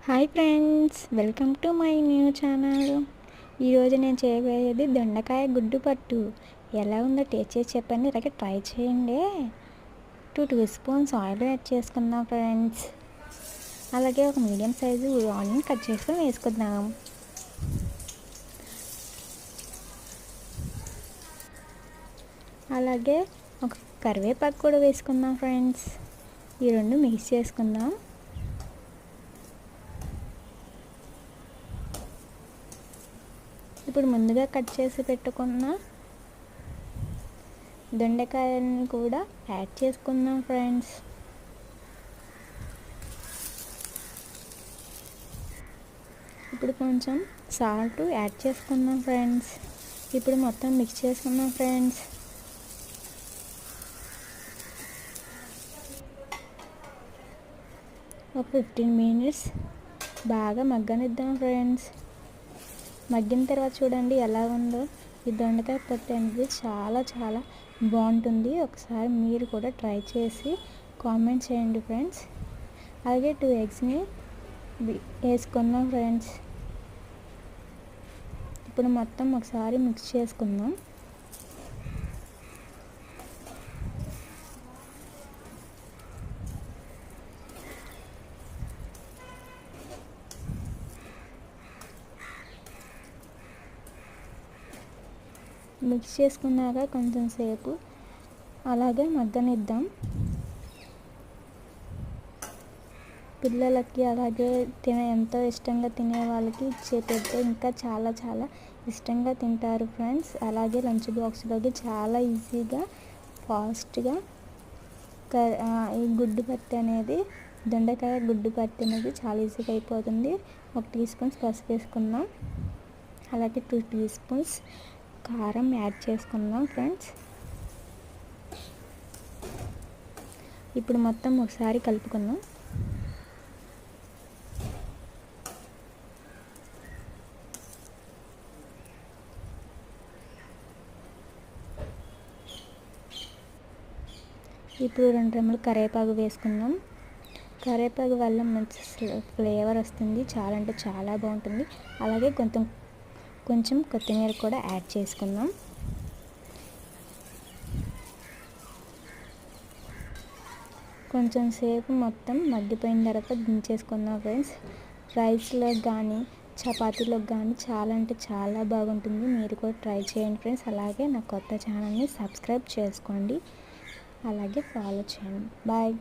Hi friends, welcome to my new channel. ఈరోజు నేను చేయబోయేది దొండకాయ గుడ్డు పట్టు. ఎలా ఉందో టేస్ట్ చేసి చెప్పండి, అలాగే ట్రై చేయండి. 2 స్పూన్స్ ఆయిల్ యాడ్ చేసుకుందాం ఫ్రెండ్స్. అలాగే ఒక మీడియం సైజు ఆనియన్ కట్ చేసుకొని వేసుకుందాం. అలాగే ఒక కరివేపాకు కూడా వేసుకుందాం ఫ్రెండ్స్. ఈ రెండు మిక్స్ చేసుకుందాం. ఇప్పుడు ముందుగా కట్ చేసి పెట్టుకున్న దొండకాయలను కూడా యాడ్ చేసుకుందాం ఫ్రెండ్స్. ఇప్పుడు కొంచెం సాల్ట్ యాడ్ చేసుకుందాం ఫ్రెండ్స్. ఇప్పుడు మొత్తం మిక్స్ చేసుకుందాం ఫ్రెండ్స్. ఒక 15 మినిట్స్ బాగా మగ్గనిద్దాం ఫ్రెండ్స్. మగ్గిన తర్వాత చూడండి ఎలా ఉందో. ఈ దొండకాయ పట్టు అనేది చాలా చాలా బాగుంటుంది. ఒకసారి మీరు కూడా ట్రై చేసి కామెంట్ చేయండి ఫ్రెండ్స్. అలాగే 2 ఎగ్స్ని వేసుకుందాం ఫ్రెండ్స్. ఇప్పుడు మొత్తం ఒకసారి మిక్స్ చేసుకుందాం. మిక్స్ చేసుకున్నాక కొంచెం సేపు అలాగే మగ్గనిద్దాం. పిల్లలకి అలాగే ఎంతో ఇష్టంగా తినే వాళ్ళకి ఇచ్చేటట్టు ఇంకా చాలా చాలా ఇష్టంగా తింటారు ఫ్రెండ్స్. అలాగే లంచ్ బాక్స్లోకి చాలా ఈజీగా ఫాస్ట్గా ఈ గుడ్డు పట్టు అనేది, దొండకాయ గుడ్డు పట్టు అనేది చాలా ఈజీగా అయిపోతుంది. 1 టీ స్పూన్స్ పసుపు వేసుకుందాం. అలాగే 2 టీ స్పూన్స్ కారం యాడ్ చేసుకుందాం ఫ్రెండ్స్. ఇప్పుడు మొత్తం ఒకసారి కలుపుకుందాం. ఇప్పుడు 2 రెమ్మలు కరివేపాకు వేసుకుందాం. కరివేపాకు వల్ల మంచి ఫ్లేవర్ వస్తుంది, చాలా అంటే చాలా బాగుంటుంది. అలాగే కొంచెం కొత్తిమీర కూడా యాడ్ చేసుకుందాం. కొంచెం సేపు మొత్తం మగ్గిపోయిన తర్వాత దించేసుకుందాం ఫ్రెండ్స్. రైస్లో కానీ చపాతీలోకి కానీ చాలా అంటే చాలా బాగుంటుంది. మీరు కూడా ట్రై చేయండి ఫ్రెండ్స్. అలాగే నా కొత్త ఛానల్ని సబ్స్క్రైబ్ చేసుకోండి, అలాగే ఫాలో చేయండి. బాయ్.